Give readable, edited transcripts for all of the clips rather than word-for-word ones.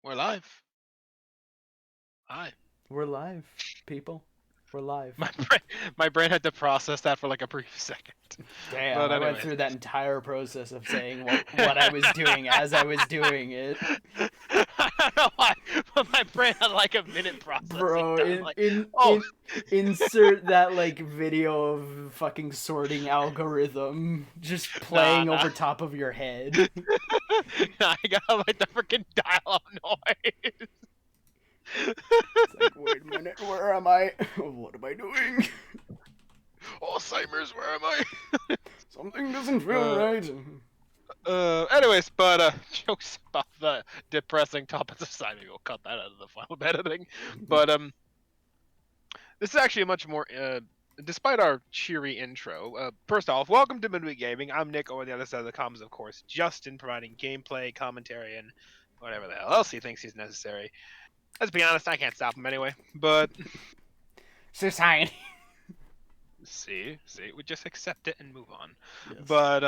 We're live. Hi. We're live, people. We're live. My brain had to process that for like a brief second. Damn, But I went anyways. through that entire process of saying what I was doing as I was doing it. I don't know why, but my brain had like a minute processing Bro, time. in Like, in oh, in insert that like video of fucking sorting algorithm just nah, playing nah. over top of your head. I got like the freaking dial-up noise. It's like, wait a minute, where am I? What am I doing? Alzheimer's, where am I? Something doesn't feel Uh, right. anyways, but jokes about the depressing topics aside, maybe we'll cut that out of the final editing. But this is actually a much more, despite our cheery intro. First off, welcome to Midweek Gaming. I'm Nick, over the other side of the comms, of course. Justin providing gameplay, commentary, and whatever the hell else he thinks he's necessary. Let's be honest, I can't stop him anyway. But Society. see, we just accept it and move on. Yes. But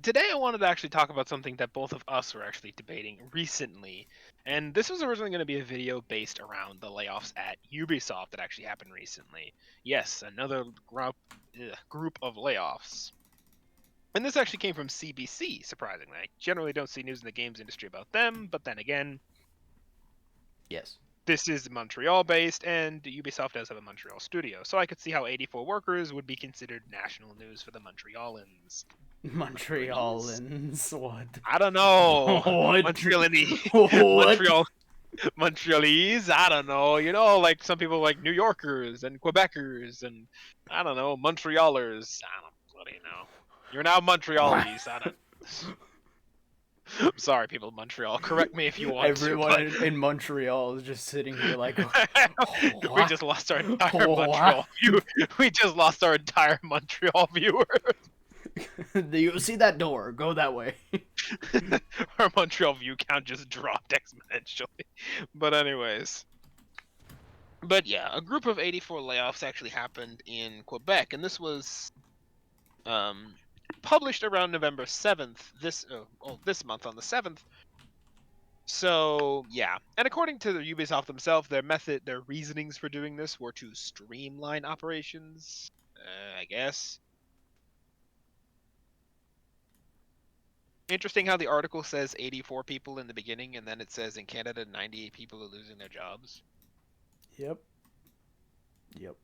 today I wanted to actually talk about something that both of us were actually debating recently. And this was originally going to be a video based around the layoffs at Ubisoft that actually happened recently. Yes, another group of layoffs. And this actually came from CBC, surprisingly. I generally don't see news in the games industry about them, but then again, Yes. this is Montreal based, and Ubisoft does have a Montreal studio, so I could see how 84 workers would be considered national news for the Montrealans. Montrealese? Montrealans. What? I don't know. What? Montrealese, What? Montreal, Montrealese. I don't know. You know, like some people like New Yorkers and Quebecers and I don't know Montrealers. I don't bloody know. You're now Montrealese. I don't. I'm sorry, people of Montreal. Correct me if you want to, Everyone but in Montreal is just sitting here like, we what? just lost our entire What? Montreal view. We just lost our entire Montreal viewer. Do you see that door? Go that way. Our Montreal view count just dropped exponentially. But anyways. But yeah, a group of 84 layoffs actually happened in Quebec, and this was um, published around November 7th, this month on the 7th. So yeah, and according to the Ubisoft themselves, their reasonings for doing this were to streamline operations. I guess. Interesting how the article says 84 people in the beginning, and then it says in Canada 98 people are losing their jobs. Yep. Yep.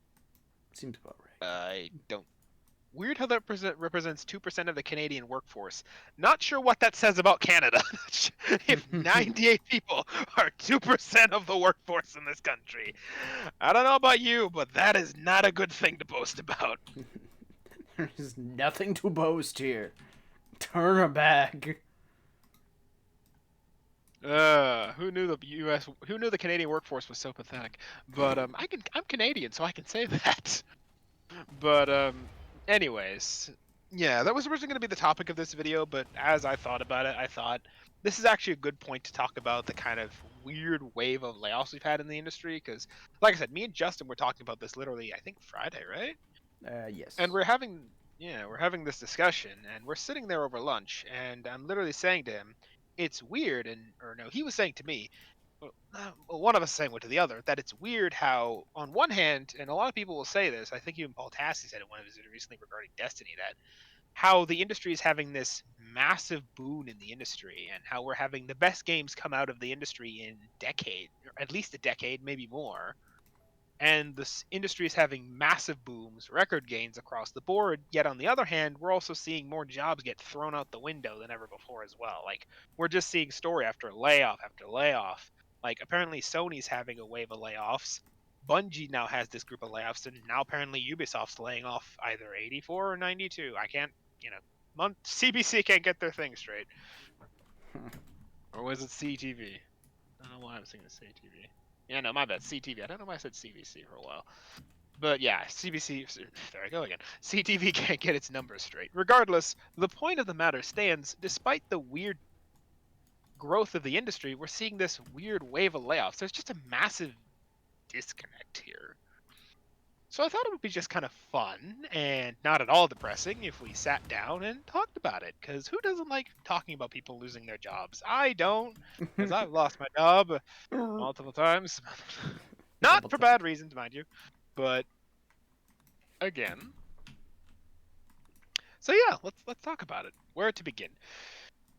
Seems about right. I don't. Weird how that represents 2% of the Canadian workforce. Not sure what that says about Canada. If 98 people are 2% of the workforce in this country. I don't know about you, but that is not a good thing to boast about. There's nothing to boast here. Turn her back. Who knew the U.S. Who knew the Canadian workforce was so pathetic? But I'm Canadian, so I can say that. But anyways, yeah, that was originally going to be the topic of this video, but as I thought about it, I thought this is actually a good point to talk about the kind of weird wave of layoffs we've had in the industry. Because, like I said, me and Justin were talking about this literally, I think Friday, right? And Yes. we're having this discussion, and we're sitting there over lunch, and I'm literally saying to him, "It's weird," or no, he was saying to me, well, one of us saying what to the other, that it's weird how, on one hand, and a lot of people will say this, I think even Paul Tassi said it one of his recently regarding Destiny, that how the industry is having this massive boon in the industry, and how we're having the best games come out of the industry in decade, or at least a decade, maybe more. And this industry is having massive booms, record gains across the board. Yet on the other hand, we're also seeing more jobs get thrown out the window than ever before as well. Like we're just seeing story after layoff after layoff. Like apparently Sony's having a wave of layoffs. Bungie now has this group of layoffs, and now apparently Ubisoft's laying off either 84 or 92. I can't, CBC can't get their thing straight. Or was it CTV? I don't know why I was thinking CTV. Yeah, no, my bad. CTV. I don't know why I said CBC for a while. But yeah, CBC, there I go again. CTV can't get its numbers straight. Regardless, the point of the matter stands. Despite the weird growth of the industry, we're seeing this weird wave of layoffs. There's just a massive disconnect here. So I thought it would be just kind of fun and not at all depressing if we sat down and talked about it. Because who doesn't like talking about people losing their jobs? I don't, because I've lost my job multiple times. Not Double for time. bad reasons, mind you. But again, so yeah, let's talk about it. Where to begin?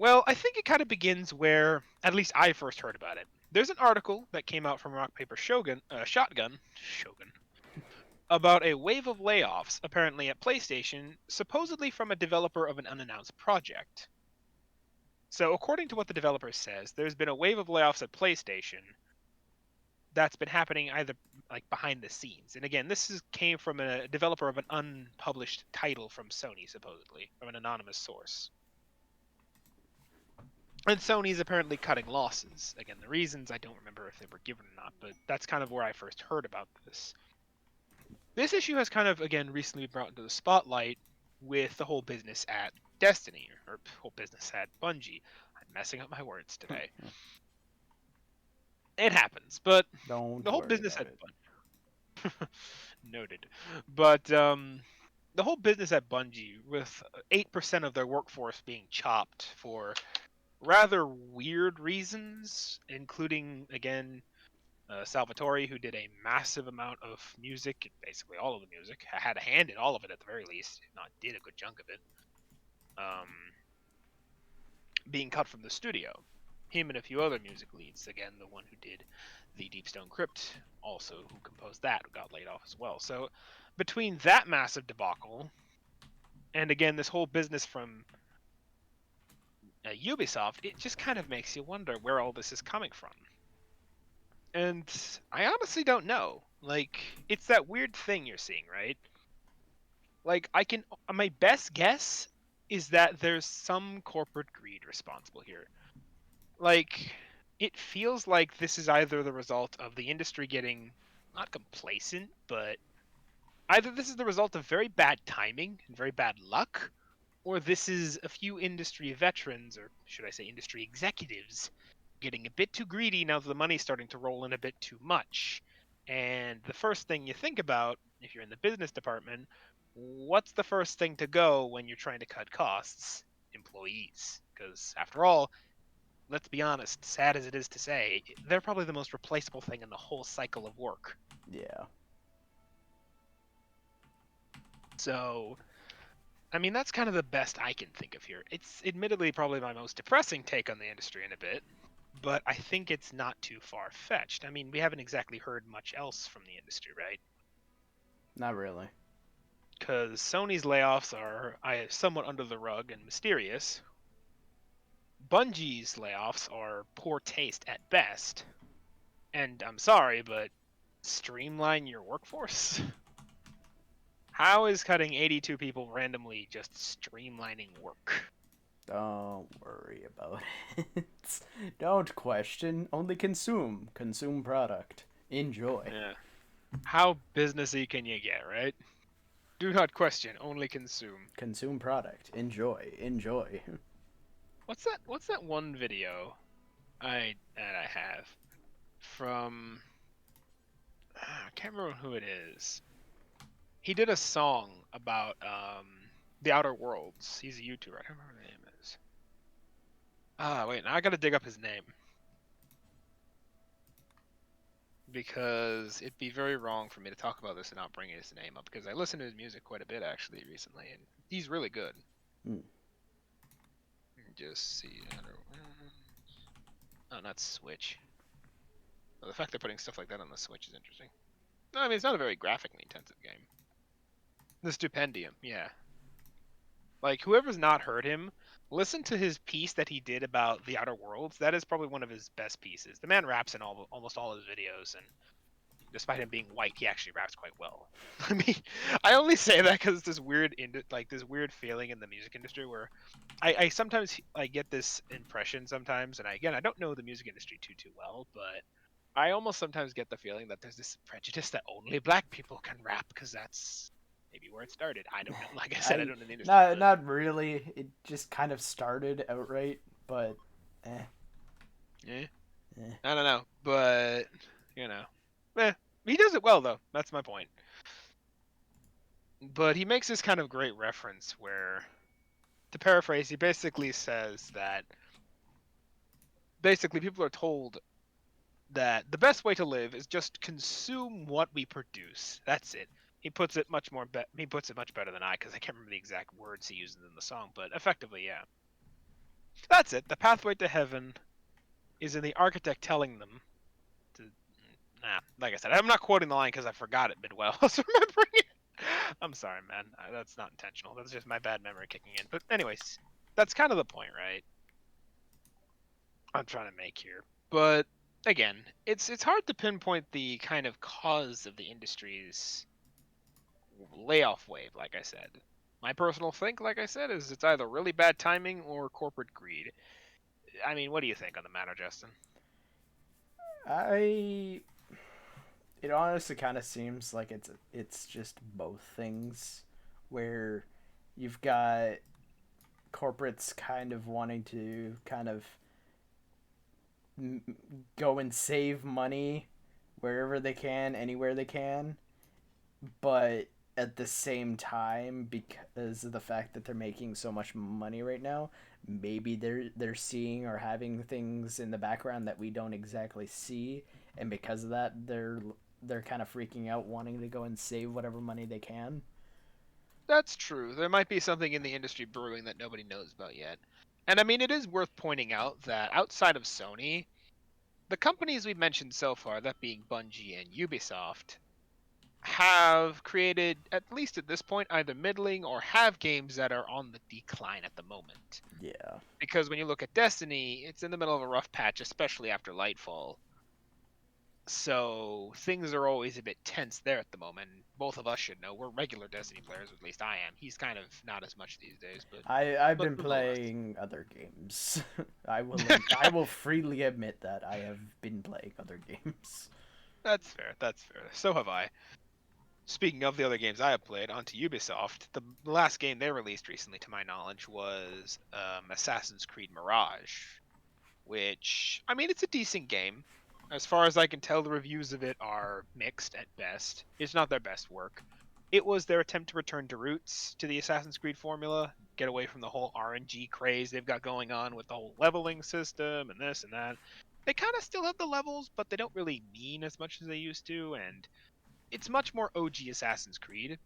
Well, I think it kind of begins where at least I first heard about it. There's an article that came out from Rock Paper Shogun, about a wave of layoffs apparently at PlayStation, supposedly from a developer of an unannounced project. So, according to what the developer says, there's been a wave of layoffs at PlayStation that's been happening either like behind the scenes. And again, came from a developer of an unpublished title from Sony, supposedly from an anonymous source. And Sony's apparently cutting losses. Again, the reasons I don't remember if they were given or not, but that's kind of where I first heard about this. This issue has kind of again recently brought into the spotlight with the whole business at Destiny or whole business at Bungie. I'm messing up my words today. It happens, but Don't the whole worry business about at it. noted. But the whole business at Bungie with 8% of their workforce being chopped for rather weird reasons, including again Salvatore, who did a massive amount of music, basically all of the music, had a hand in all of it at the very least, if not did a good chunk of it, um, being cut from the studio. Him and a few other music leads, again, the one who did the Deep Stone Crypt, also who composed that, got laid off as well. So between that massive debacle, and again, this whole business from Ubisoft, it just kind of makes you wonder where all this is coming from. And I honestly don't know. Like, it's that weird thing you're seeing, right? Like, my best guess is that there's some corporate greed responsible here. Like, it feels like this is either the result of the industry getting not complacent, but either this is the result of very bad timing and very bad luck, or this is a few industry veterans, or should I say industry executives, getting a bit too greedy now that the money's starting to roll in a bit too much. And the first thing you think about, if you're in the business department, what's the first thing to go when you're trying to cut costs? Employees. Because after all, let's be honest, sad as it is to say, they're probably the most replaceable thing in the whole cycle of work. Yeah. So, I mean, that's kind of the best I can think of here. It's admittedly probably my most depressing take on the industry in a bit, but I think it's not too far fetched. I mean, we haven't exactly heard much else from the industry, right? Not really. Because Sony's layoffs are somewhat under the rug and mysterious. Bungie's layoffs are poor taste at best. And I'm sorry, but streamline your workforce? How is cutting 82 people randomly just streamlining work? Don't worry about it. Don't question, only consume. Consume product. Enjoy. Yeah. How businessy can you get, right? Do not question, only consume. Consume product. Enjoy. Enjoy. What's that one video I have from I can't remember who it is. He did a song about the Outer Worlds. He's a YouTuber. I can't remember what the name is. Wait, now I gotta dig up his name because it'd be very wrong for me to talk about this and not bring his name up because I listened to his music quite a bit actually recently, and he's really good. Hmm. Just see. Oh, not Switch. Well, the fact they're putting stuff like that on the Switch is interesting. No, I mean, it's not a very graphically intensive game. The Stupendium, yeah. Like, whoever's not heard him, listen to his piece that he did about the Outer Worlds. That is probably one of his best pieces. The man raps in almost all his videos, and despite him being white, he actually raps quite well. I mean, I only say that because this weird, this weird feeling in the music industry where I sometimes I get this impression sometimes, and I don't know the music industry too well, but I almost sometimes get the feeling that there's this prejudice that only black people can rap because that's maybe where it started. I don't know. Like I said, I I don't know the industry, not but not really. It just kind of started outright, but eh, yeah, eh. I don't know. But you know, eh, he does it well though. That's my point. But he makes this kind of great reference where, to paraphrase, he basically says that basically people are told that the best way to live is just consume what we produce. That's it. He puts it much better than I, because I can't remember the exact words he uses in the song, but effectively, yeah. That's it. The pathway to heaven is in the architect telling them to. Nah, like I said, I'm not quoting the line because I forgot it mid well. I was remembering it. I'm sorry, man. That's not intentional. That's just my bad memory kicking in. But anyways, that's kind of the point, right? I'm trying to make here. But again, it's hard to pinpoint the kind of cause of the industry's layoff wave. Like I said, my personal think, like I said, is it's either really bad timing or corporate greed. I mean, what do you think on the matter, Justin? I it honestly kind of seems like it's just both things, where you've got corporates kind of wanting to kind of go and save money wherever they can, anywhere they can, but at the same time, because of the fact that they're making so much money right now, maybe they're seeing or having things in the background that we don't exactly see, and because of that, they're kind of freaking out, wanting to go and save whatever money they can. That's true. There might be something in the industry brewing that nobody knows about yet. And I mean, it is worth pointing out that outside of Sony, the companies we've mentioned so far, that being Bungie and Ubisoft, have created, at least at this point, either middling or have games that are on the decline at the moment. Yeah, Because when you look at Destiny, it's in the middle of a rough patch, especially after Lightfall. So things are always a bit tense there at the moment. Both of us should know. We're regular Destiny players, or at least I am. He's kind of not as much these days, but I've but been nonetheless. playing other games. I will freely admit that I have been playing other games. That's fair. That's fair. So have I. Speaking of the other games I have played, onto Ubisoft. The last game they released recently, to my knowledge, was Assassin's Creed Mirage, which, I mean, it's a decent game. As far as I can tell, the reviews of it are mixed at best. It's not their best work. It was their attempt to return to roots to the Assassin's Creed formula, get away from the whole RNG craze they've got going on with the whole leveling system and this and that. They kind of still have the levels, but they don't really mean as much as they used to, and it's much more OG Assassin's Creed,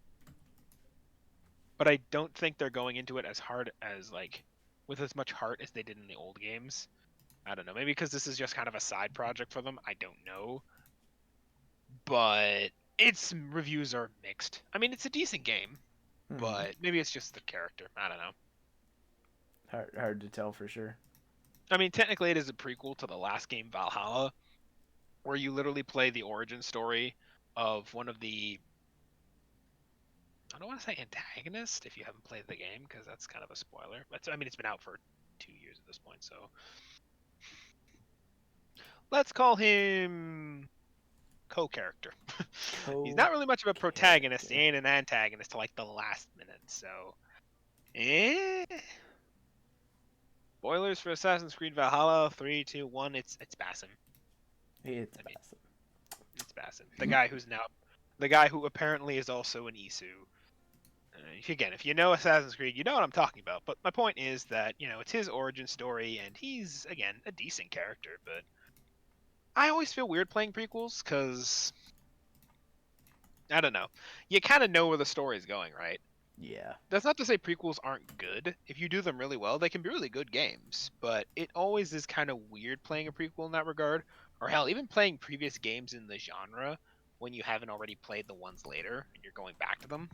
but I don't think they're going into it as hard as, like, with as much heart as they did in the old games. I don't know. Maybe because this is just kind of a side project for them. I don't know. But its reviews are mixed. I mean, it's a decent game, Hmm. but maybe it's just the character. I don't know. Hard to tell for sure. I mean, technically, it is a prequel to the last game, Valhalla, where you literally play the origin story of one of the. I don't want to say antagonist if you haven't played the game, because that's kind of a spoiler. But I mean, it's been out for 2 years at this point, so let's call him co-character. He's Co not really much of a protagonist. He character. ain't an antagonist till like the last minute. So, eh. Spoilers for Assassin's Creed Valhalla. Three, two, one. It's Basim. It's I mean, passive. it's Basim. The guy who apparently is also an Isu. Again, if you know Assassin's Creed, you know what I'm talking about. But my point is that it's his origin story, and he's again a decent character. But I always feel weird playing prequels because I don't know. You kind of know where the story's going, right? Yeah. That's not to say prequels aren't good. If you do them really well, they can be really good games. But it always is kind of weird playing a prequel in that regard. Or hell, even playing previous games in the genre when you haven't already played the ones later and you're going back to them.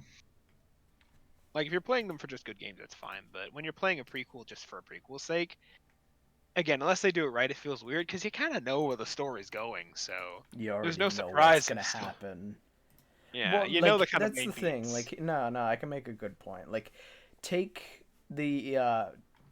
Like if you're playing them for just good games, that's fine. But when you're playing a prequel just for a prequel's sake, again, unless they do it right, it feels weird because you kind of know where the story's going. So You there's already no know what's surprise in gonna the story. happen. Yeah, Well, you know the like kind of that's main the thing. beats. Like no, I can make a good point. Like take the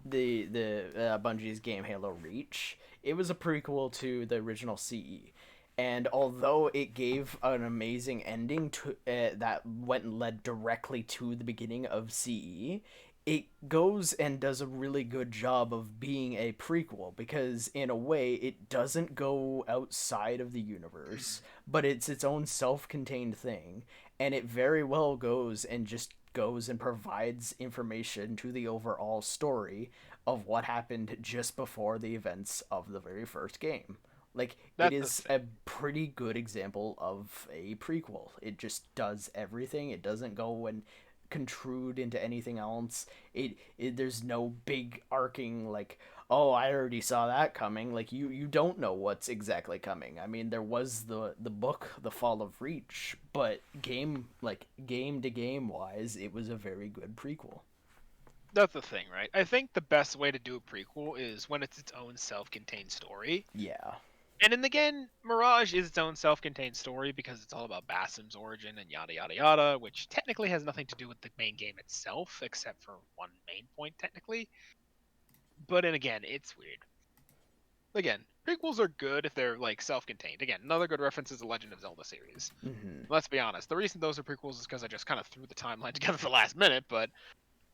Bungie's game Halo Reach. It was a prequel to the original CE. And although it gave an amazing ending to that went and led directly to the beginning of CE, it goes and does a really good job of being a prequel because in a way it doesn't go outside of the universe, but it's its own self-contained thing, and it very well goes and just goes and provides information to the overall story of what happened just before the events of the very first game. Like, it That's the is thing. a pretty good example of a prequel. It just does everything. It doesn't go and contrude into anything else. It there's no big arcing like, oh, I already saw that coming. Like, you don't know what's exactly coming. I mean, there was the book The Fall of Reach, but game to game wise, it was a very good prequel. That's the thing, right? I think the best way to do a prequel is when it's its own self-contained story. Yeah. And then again, Mirage is its own self-contained story because it's all about Basim's origin and yada yada yada, which technically has nothing to do with the main game itself, except for one main point technically. But then again, it's weird. Again, prequels are good if they're like self-contained. Again, another good reference is the Legend of Zelda series. Mm-hmm. Let's be honest. The reason those are prequels is because I just kind of threw the timeline together for the last minute. But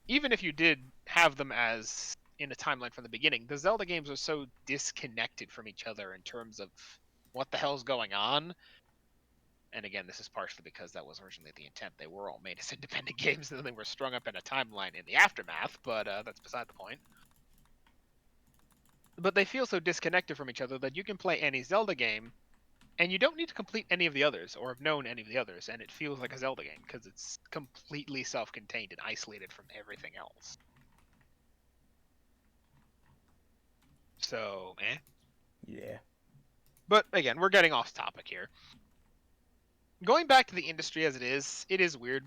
even if you did have them as in a timeline from the beginning, the Zelda games are so disconnected from each other in terms of what the hell's going on. And again, this is partially because that was originally the intent. They were all made as independent games, and then they were strung up in a timeline in the aftermath. But that's beside the point. But they feel so disconnected from each other that you can play any Zelda game and you don't need to complete any of the others or have known any of the others, and it feels like a Zelda game because it's completely self-contained and isolated from everything else. So, eh. Yeah. But again, we're getting off topic here. Going back to the industry as it is weird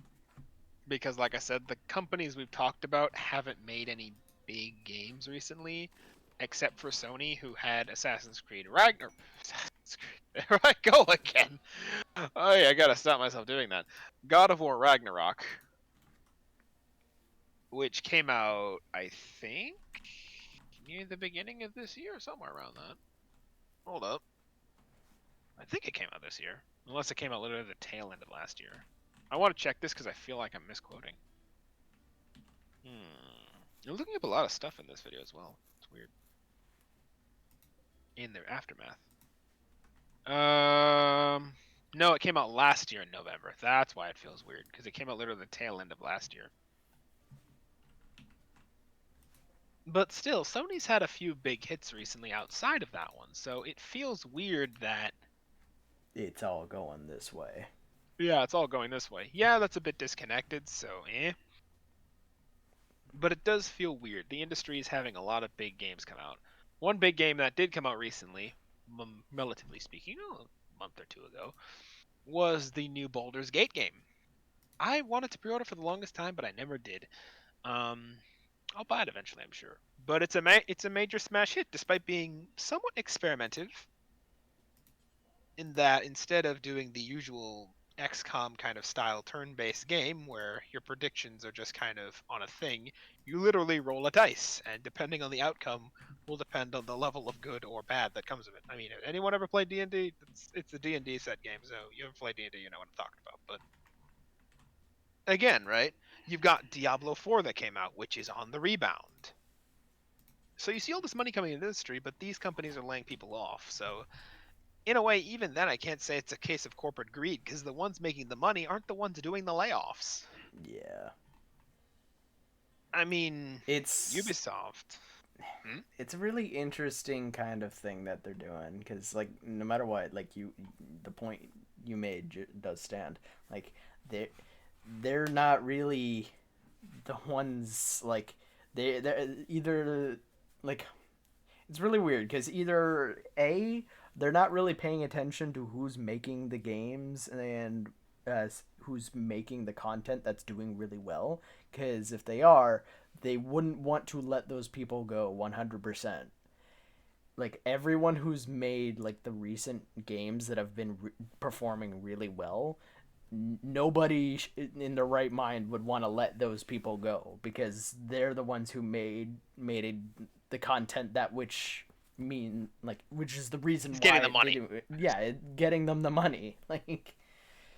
because, like I said, the companies we've talked about haven't made any big games recently, except for Sony, who had Assassin's Creed Ragnar. Assassin's Creed. There I go again. Oh yeah, I gotta stop myself doing that. God of War Ragnarok, which came out, I think, near the beginning of this year, somewhere around that. Hold up. I think it came out this year. Unless it came out literally the tail end of last year. I want to check this because I feel like I'm misquoting. You're looking up a lot of stuff in this video as well. It's weird. In their aftermath. Um, no, it came out last year in November. That's why it feels weird because it came out literally the tail end of last year. But still, Sony's had a few big hits recently outside of that one, so it feels weird that It's all going this way. yeah, it's all going this way. Yeah, that's a bit disconnected, so eh. But it does feel weird. The industry is having a lot of big games come out. One big game that did come out recently, relatively speaking, a month or two ago, was the new Baldur's Gate game. I wanted to pre-order for the longest time, but I never did. Um, I'll buy it eventually, I'm sure. But it's a major smash hit, despite being somewhat experimentative in that instead of doing the usual XCOM kind of style turn-based game where your predictions are just kind of on a thing, you literally roll a dice, and depending on the outcome will depend on the level of good or bad that comes of it. I mean, if anyone ever played D&D? It's a D&D set game, so you ever played D&D, you know what I'm talking about. But again, right? You've got Diablo 4 that came out, which is on the rebound. So you see all this money coming into the industry, but these companies are laying people off. So in a way, even then, I can't say it's a case of corporate greed because the ones making the money aren't the ones doing the layoffs. Yeah. I mean, It's Ubisoft. Hmm? it's a really interesting kind of thing that they're doing because like no matter what, like the point you made does stand. Like they're not really the ones like they're either like it's really weird because either a they're not really paying attention to who's making the games and who's making the content that's doing really well, because if they are, they wouldn't want to let those people go 100%. Like everyone who's made like the recent games that have been performing really well, nobody in their right mind would want to let those people go because they're the ones who the content that which mean like which is the reason He's getting the why they money. do it. Yeah, getting them the money. Like,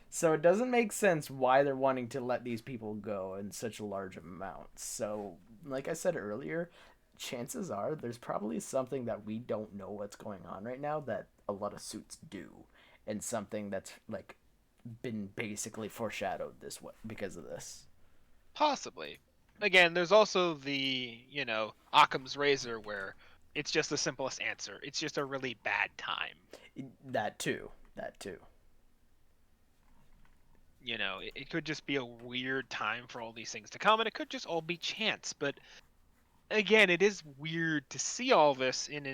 so it doesn't make sense why they're wanting to let these people go in such large amounts. So like I said earlier, chances are there's probably something that we don't know what's going on right now that a lot of suits do, and something that's like been basically foreshadowed this way because of this. Possibly. Again, there's also the, Occam's razor where it's just the simplest answer. It's just a really bad time. That too. That too. It could just be a weird time for all these things to come, and it could just all be chance. But again, it is weird to see all this in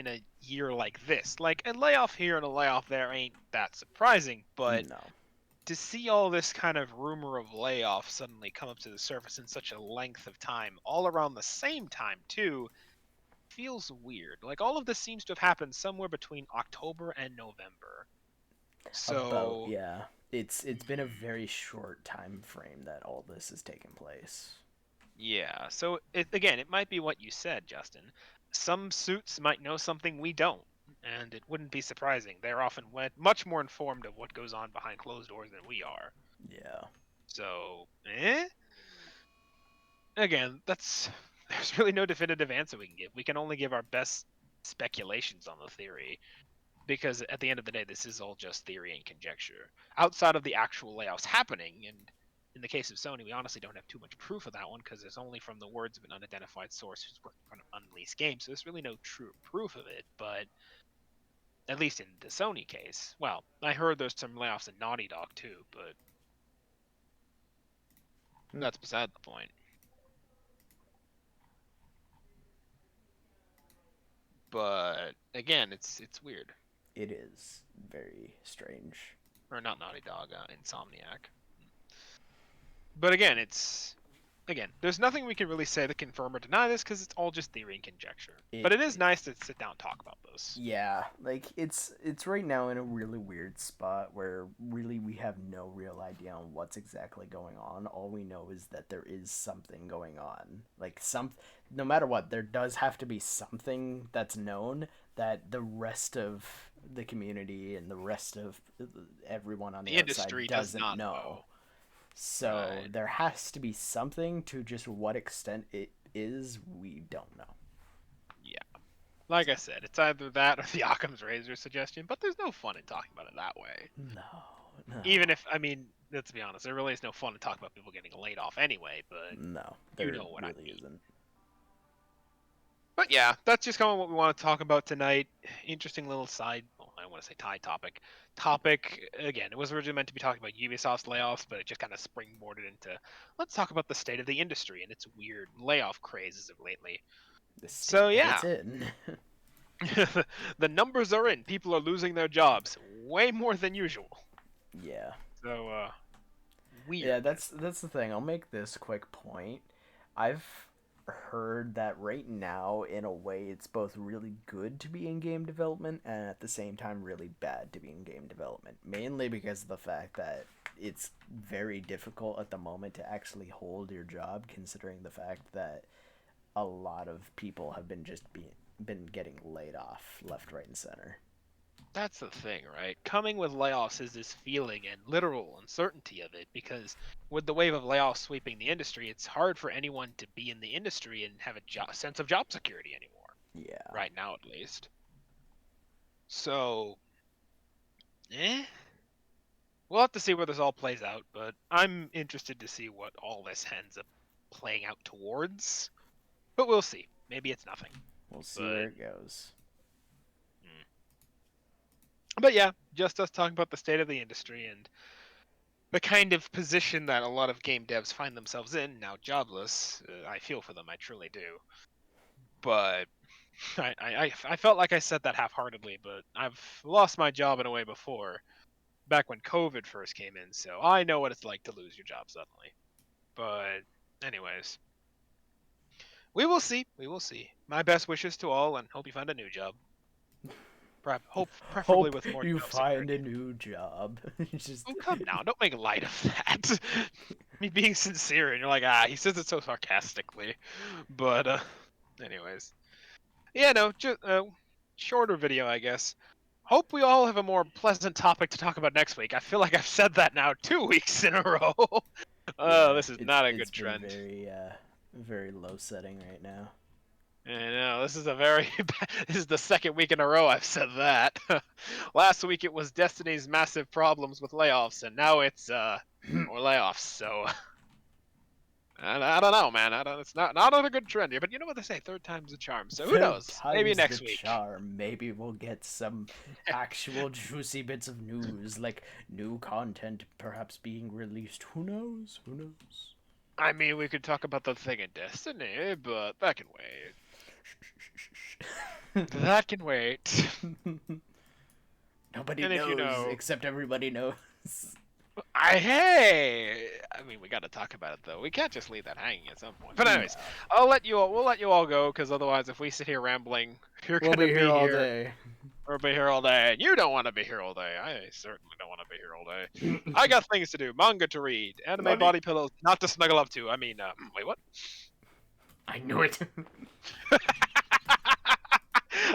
a year like this. Like a layoff here and a layoff there ain't that surprising, but No. to see all this kind of rumor of layoffs suddenly come up to the surface in such a length of time, all around the same time too, feels weird. Like all of this seems to have happened somewhere between October and November. About So, yeah. It's been a hmm, very short time frame that all this has taken place. yeah. So again, it might be what you said, Justin. Some suits might know something we don't, and it wouldn't be surprising. They're often much more informed of what goes on behind closed doors than we are. Yeah. So, again, that's there's really no definitive answer we can give. We can only give our best speculations on the theory because at the end of the day, this is all just theory and conjecture. Outside of the actual layoffs happening, and in the case of Sony, we honestly don't have too much proof of that one because it's only from the words of an unidentified source who's working on an unreleased game, so there's really no true proof of it. But at least in the Sony case, well, I heard there's some layoffs in Naughty Dog too, but Hmm. that's beside the point. But again, it's weird. It is very strange. Or not Naughty Dog, Insomniac. But again, there's nothing we can really say to confirm or deny this because it's all just theory and conjecture. But It it is nice to sit down and talk about this. Yeah, like it's right now in a really weird spot where really we have no real idea on what's exactly going on. All we know is that there is something going on. Like some no matter what, there does have to be something that's known that the rest of the community and the rest of everyone on The the outside industry does doesn't not know. know. So Right. there has to be something. To just what extent it is, we don't know. Yeah. Like So I said, it's either that or the Occam's razor suggestion, but there's no fun in talking about it that way. no, no. Even if, I mean, let's be honest, there really is no fun in talking about people getting laid off anyway, but No, you there know what I really mean. isn't. But yeah, that's just kind of what we want to talk about tonight. Interesting little side, well, I don't want to say tie topic. Topic, again, it was originally meant to be talking about Ubisoft's layoffs, but it just kind of springboarded into let's talk about the state of the industry and its weird layoff crazes of lately. The state So that it's yeah, in. the numbers are in. People are losing their jobs way more than usual. Yeah. So, Yeah, weird. that's the thing. I'll make this quick point. I've heard that right now, in a way, it's both really good to be in game development and at the same time really bad to be in game development. Mainly because of the fact that it's very difficult at the moment to actually hold your job, considering the fact that a lot of people have been getting laid off left, right, and center. That's the thing, right? Coming with layoffs is this feeling and literal uncertainty of it because with the wave of layoffs sweeping the industry, it's hard for anyone to be in the industry and have a sense of job security anymore, Yeah, right now at least. So, eh, we'll have to see where this all plays out, but I'm interested to see what all this ends up playing out towards. But we'll see. Maybe it's nothing. we'll see where But, it goes. mm. But yeah, just us talking about the state of the industry and the kind of position that a lot of game devs find themselves in now jobless. I feel for them, I truly do. But I felt like I said that half-heartedly, but I've lost my job in a way before, back when COVID first came in, so I know what it's like to lose your job suddenly. But anyways, we will see. We will see. My best wishes to all, and hope you find a new job. Hope preferably Hope with more you job find a security. new job. Just Oh, come now! Don't make light of that. Me being sincere, and you're like, he says it so sarcastically. But anyways, yeah, no, just shorter video, I guess. Hope we all have a more pleasant topic to talk about next week. I feel like I've said that now 2 weeks in a row. Yeah, This is it's not a it's good been trend. very very low setting right now. I know this is a very this is the second week in a row I've said that. Last week it was Destiny's massive problems with layoffs, and now it's more layoffs. So I don't know, man. I don't. It's not on a good trend here. But you know what they say, third time's a charm. So who Third knows? Maybe time's the next week. charm. Maybe we'll get some actual juicy bits of news, like new content perhaps being released. Who knows? Who knows? I mean, we could talk about the thing in Destiny, but that can wait. That can wait. Nobody And if you knows know, except everybody knows. I mean, we got to talk about it though. We can't just leave that hanging at some point. But No. anyways, I'll let you all. We'll let you all go because otherwise, if we sit here rambling, you're We'll be gonna here be all here. day. Or be here all day, and you don't want to be here all day. I certainly don't want to be here all day. I got things to do, manga to read, anime Nani? body pillows not to snuggle up to. I mean, wait, what? I knew it.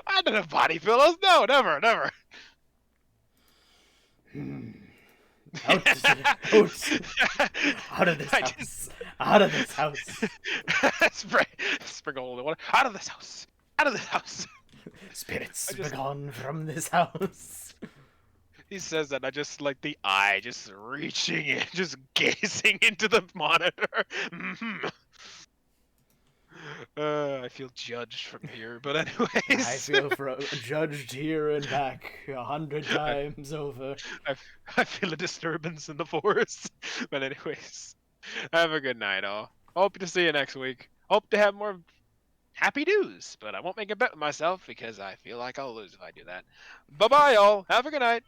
I don't have body pillows. No, never, never. Out, out, out of this I just house. Out of this house. sprinkle holy water out of this house. Out of this house. Spirits I just begone from this house. He says that I just like the eye just reaching in, just gazing into the monitor. Mhm. I feel judged from here, but I anyways, feel judged here and back 100 I, times over. I, I feel a disturbance in the force. But anyways, have a good night, all. Hope to see you next week. Hope to have more happy news, but I won't make a bet with myself because I feel like I'll lose if I do that. Bye bye, all. Have a good night.